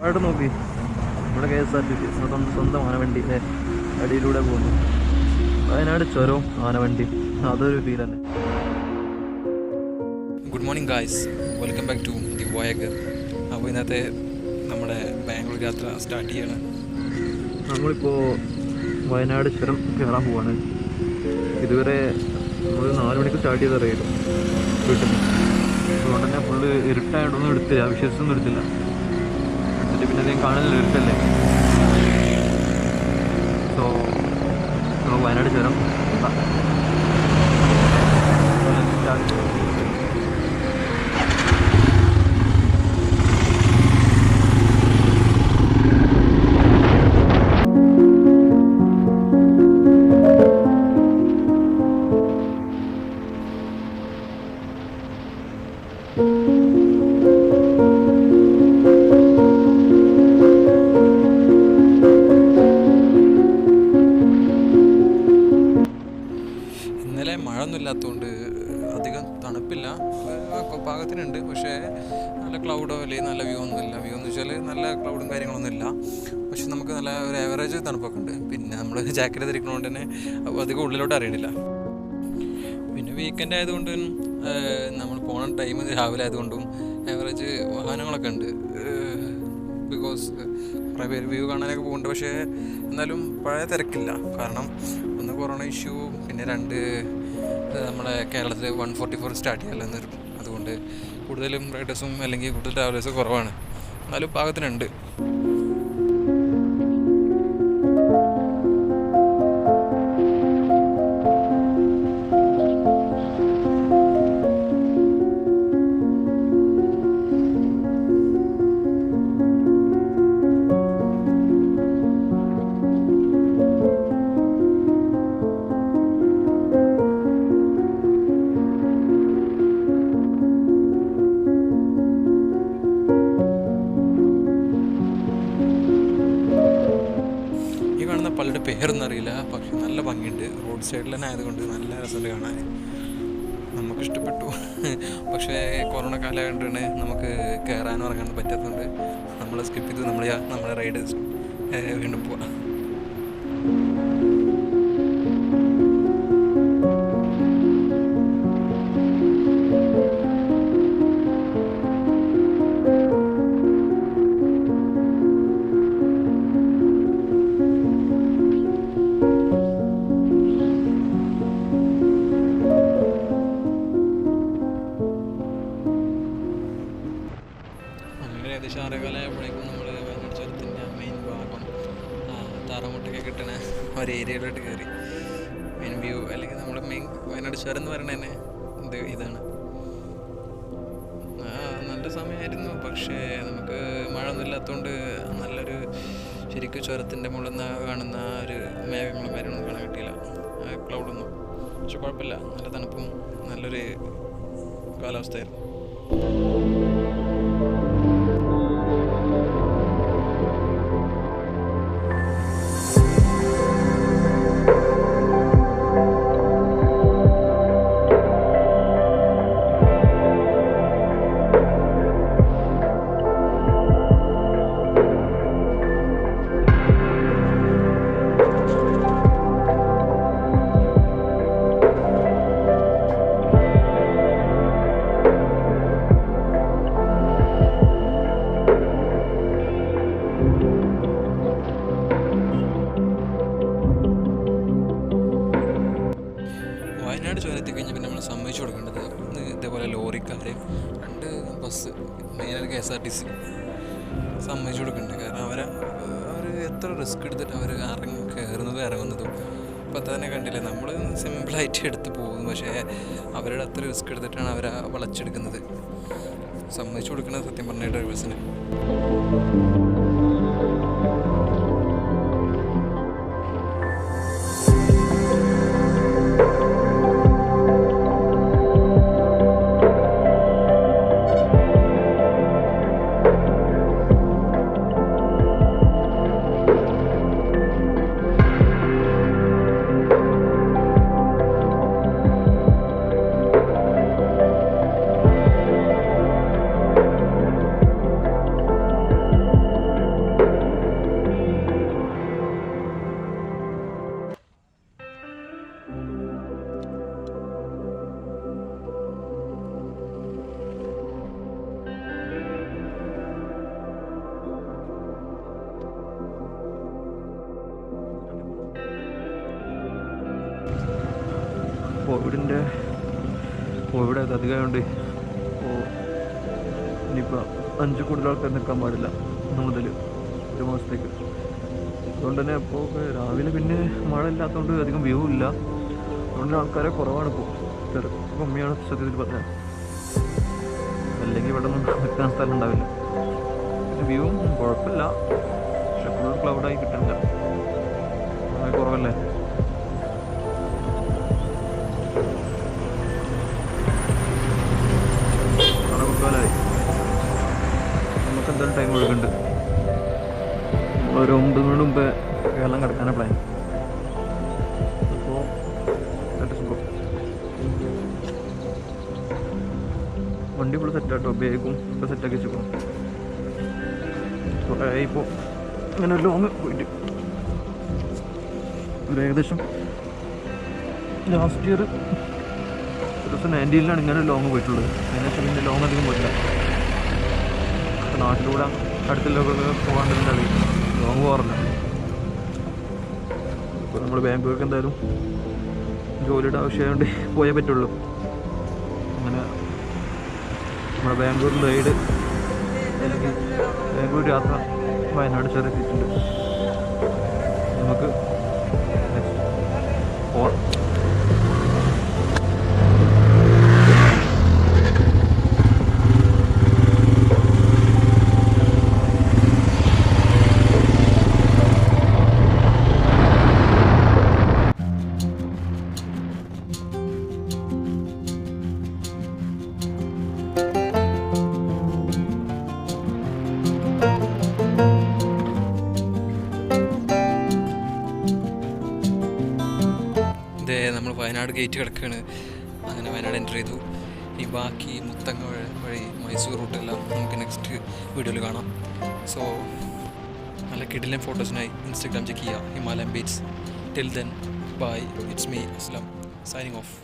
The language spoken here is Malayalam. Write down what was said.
അവിടെ നോക്കി ഇവിടെ KSRTC സ്വന്തം ആനവണ്ടി അടിയിലൂടെ പോകുന്നു. വയനാട് ചുരവും ആനവണ്ടി, അതൊരു ഫീൽ തന്നെ. Good morning guys, welcome back to the Voyager. അപ്പോൾ ഇന്നത്തെ നമ്മുടെ ബാംഗ്ലൂർ യാത്ര സ്റ്റാർട്ട് ചെയ്യണം. നമ്മളിപ്പോൾ വയനാട് ചുരം കയറാൻ പോവാണ്. ഇതുവരെ നമ്മൾ 4 മണിക്ക് സ്റ്റാർട്ട് ചെയ്ത റൈഡ് വീട്ടിൽ നിന്ന്. അതുകൊണ്ട് തന്നെ ഫുള്ള് ഇരുട്ടായിട്ടൊന്നും എടുത്തില്ല, വിശ്വസിച്ചൊന്നും എടുത്തില്ല. എടുത്തിട്ട് പിന്നെ അധികം കാണുന്നില്ല, ഇരുട്ടല്ലേ. സോ നമ്മൾ വയനാട് ചുരം ഇല്ലാത്തതുകൊണ്ട് അധികം തണുപ്പില്ല, പാകത്തിനുണ്ട്. പക്ഷേ നല്ല ക്ലൗഡോ അല്ലെങ്കിൽ നല്ല വ്യൂ ഒന്നുമില്ല. വ്യൂ എന്ന് വെച്ചാൽ നല്ല ക്ലൗഡും കാര്യങ്ങളൊന്നും ഇല്ല. പക്ഷെ നമുക്ക് നല്ല ഒരു ആവറേജ് തണുപ്പൊക്കെ ഉണ്ട്. പിന്നെ നമ്മൾ ജാക്കറ്റ് ധരിക്കുന്നതുകൊണ്ട് തന്നെ അധികം ഉള്ളിലോട്ട് അറിയണില്ല. പിന്നെ വീക്കെൻഡ് ആയതുകൊണ്ട് നമ്മൾ പോണ ടൈം രാവിലെ ആയതുകൊണ്ടും ആവറേജ് വാഹനങ്ങളൊക്കെ ഉണ്ട്. ബിക്കോസ് കുറേ പേര് വ്യൂ കാണാനൊക്കെ പോകുന്നുണ്ട്. പക്ഷേ എന്നാലും പഴയ തിരക്കില്ല. കാരണം ഒന്ന് കൊറോണ ഇഷ്യൂ, പിന്നെ 2 നമ്മുടെ കേരളത്തിൽ 144 സ്റ്റാർട്ട് ചെയ്യാമെന്ന്. അതുകൊണ്ട് കൂടുതലും റൈഡേഴ്സും അല്ലെങ്കിൽ കൂടുതൽ ട്രാവലേഴ്സും കുറവാണ്. എന്നാലും പാകത്തിനുണ്ട്. പലരുടെ പേരൊന്നും അറിയില്ല, പക്ഷെ നല്ല ഭംഗിയുണ്ട്. റോഡ് സൈഡിൽ തന്നെ ആയതുകൊണ്ട് നല്ല രസമുണ്ട് കാണാൻ. നമുക്കിഷ്ടപ്പെട്ടു. പക്ഷേ കൊറോണ കാലമായതുകൊണ്ടാണ് നമുക്ക് കയറാനും ഇറങ്ങാനും പറ്റാത്തതുകൊണ്ട് നമ്മൾ സ്കിപ്പ് ചെയ്ത് നമ്മുടെ റൈഡ് വീണ്ടും പോവാം. ഏകദേശം 6:15 നമ്മൾ വയനാട് ചുരത്തിൻ്റെ മെയിൻ ഭാഗം താറമുട്ടൊക്കെ കിട്ടുന്ന ഒരു ഏരിയയിലോട്ട് കയറി. മെയിൻ വ്യൂ അല്ലെങ്കിൽ നമ്മുടെ മെയിൻ വയനാട് ചുരം എന്ന് പറയുന്നത് തന്നെ ഇതാണ്. നല്ല സമയമായിരുന്നു, പക്ഷേ നമുക്ക് മഴ ഒന്നും ഇല്ലാത്തതുകൊണ്ട് നല്ലൊരു ശരിക്കും ചുരത്തിൻ്റെ മുകളിൽ നിന്ന് കാണുന്ന ഒരു മേഘങ്ങളും കാര്യങ്ങളൊന്നും കാണാൻ കിട്ടിയില്ല, ക്ലൗഡൊന്നും. പക്ഷെ കുഴപ്പമില്ല, നല്ല തണുപ്പും നല്ലൊരു കാലാവസ്ഥയായിരുന്നു. വയനാട് ചുരത്തിൽ കഴിഞ്ഞ് പിന്നെ നമ്മൾ സമ്മതിച്ചു കൊടുക്കേണ്ടത് ഇതേപോലെ ലോറിക്കാർ 2 ബസ്, മെയിനായിട്ട് KSRTC സമ്മതിച്ചു കൊടുക്കുന്നുണ്ട്. കാരണം അവർ എത്ര റിസ്ക് എടുത്തിട്ട് അവർ കയറുന്നതും ഇറങ്ങുന്നതും ഇപ്പം തന്നെ കണ്ടില്ലേ. നമ്മൾ സിമ്പിളായിട്ട് എടുത്ത് പോകുന്നു, പക്ഷേ അവരുടെ അത്ര റിസ്ക് എടുത്തിട്ടാണ് അവർ വളച്ചെടുക്കുന്നത്. സമ്മതിച്ചു കൊടുക്കുന്നത് സത്യം പറഞ്ഞ ഡ്രൈവേഴ്സിന്. കോവിഡ് അധികമായതുകൊണ്ട് ഇപ്പോൾ ഇനിയിപ്പോൾ 5 കൂടുതൽ ആൾക്കാർ നിൽക്കാൻ പാടില്ല 1 മുതൽ 1 മാസത്തേക്ക്. അതുകൊണ്ട് തന്നെ ഇപ്പോൾ രാവിലെ പിന്നെ മഴ ഇല്ലാത്തതുകൊണ്ട് അധികം വ്യൂ ഇല്ല. അതുകൊണ്ട് ആൾക്കാരെ കുറവാണ് ഇപ്പോൾ, കമ്മിയാണ് സത്യത്തിൽ പറഞ്ഞാൽ. അല്ലെങ്കിൽ ഇവിടെ ഒന്നും നിൽക്കാൻ സ്ഥലം ഉണ്ടാവില്ല. പിന്നെ വ്യൂവും കുഴപ്പമില്ല, പക്ഷെ ഫുൾ ക്ലൗഡായി കിട്ടുന്നില്ല, വളരെ കുറവല്ലേ. കുട്ടികളായി നമുക്ക് എന്തായാലും ടൈം കൊടുക്കുന്നുണ്ട്. ഒരു 9 മണി മുമ്പേ കേരളം കിടക്കാനാണ് പ്ലാൻ. അപ്പോൾ വണ്ടി ഫുൾ സെറ്റാട്ടോ, ബാഗും ഇപ്പോൾ സെറ്റാക്കി വെച്ചോ. കുറേ ഇപ്പോൾ ഇങ്ങനെ ലോങ് പോയിട്ട് ഒരു ഏകദേശം ലാസ്റ്റ് ഇയർ 2019 ഇങ്ങനെ ലോങ് പോയിട്ടുള്ളത്. അതിനുശേഷം പിന്നെ ലോങ് അധികം പോയിട്ടില്ല. നാട്ടിലൂടെ അടുത്തുള്ള പോകാണ്ടിരുന്ന ലോങ് പോകാറില്ല. ഇപ്പോൾ നമ്മൾ ബാംഗ്ലൂർക്ക് എന്തായാലും ജോലിയുടെ ആവശ്യമായതുകൊണ്ട് പോയേ പറ്റുള്ളൂ. അങ്ങനെ നമ്മുടെ ബാംഗ്ലൂർ റൈഡ് അല്ലെങ്കിൽ ബാംഗ്ലൂർ യാത്ര വയനാട് ചെറിയ എത്തിയിട്ടുണ്ട്. നമുക്ക് പോവാം. നമ്മൾ വയനാട് ഗേറ്റ് കിടക്കുകയാണ്. അങ്ങനെ വയനാട് എൻ്റർ ചെയ്തു. ഈ ബാക്കി മുത്തങ്ങ വഴി മൈസൂർ റൂട്ടെല്ലാം നമുക്ക് നെക്സ്റ്റ് വീഡിയോയിൽ കാണാം. സോ നല്ല കിടിലൻ ഫോട്ടോസിനായി ഇൻസ്റ്റാഗ്രാം ചെക്ക് ചെയ്യുക, Himalayan beats. Till then bye, it's me Aslam signing of.